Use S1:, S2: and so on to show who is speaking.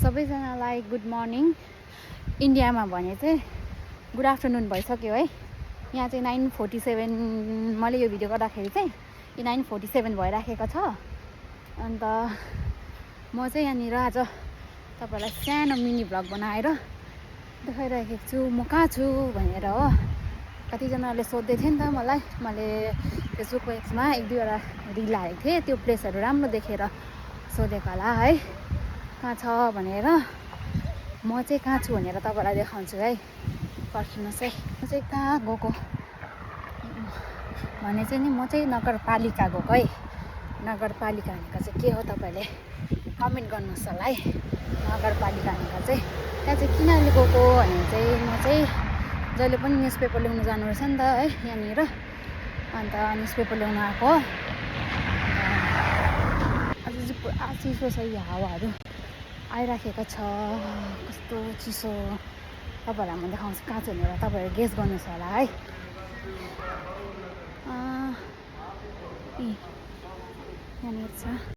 S1: सबैजनालाई good morning. इन्डियामा भने चाहिँ गुड आफ्टरनुन भइसक्यो है। यहाँ चाहिँ 9:47 मैले यो भिडियो गर्दाखेरि चाहिँ 9:47 भइराखेको छ। अन्त म चाहिँ यहाँनिर आज तपाईँलाई सानो मिनी भ्लग बनाएर देखाइराखेको छु म कहाँ छु भनेर हो। कतिजनाले सोध्दै थियो नि त मलाई, मैले फेसबुक पेजमा 1-2वटा रिल हालेको थिएँ, त्यो प्लेसहरू राम्रो देखेर सोधेको होला है कहाँ छ भनेर। म चाहिँ कहाँ छु भनेर तपाईँलाई देखाउँछु है, पर्खिनुहोस् है। म चाहिँ कहाँ गएको भने चाहिँ नि म चाहिँ नगरपालिका गएको है। नगरपालिका भनेको चाहिँ के हो तपाईँले कमेन्ट गर्नुहोस् होला है। नगरपालिका भनेको चाहिँ त्यहाँ चाहिँ किन गएको भने चाहिँ म चाहिँ जहिले पनि न्युज पेपर ल्याउनु जानु रहेछ नि त है यहाँनिर। अन्त न्युज पेपर ल्याउनु आएको। आज चाहिँ पुरा चिसो छ, यो हावाहरू आइराखेको छ, कस्तो चिसो। तपाईँहरूलाई म देखाउँछु कहाँ छु भनेर, तपाईँहरू गेस गर्नुहोस् होला है। यहाँनिर छ।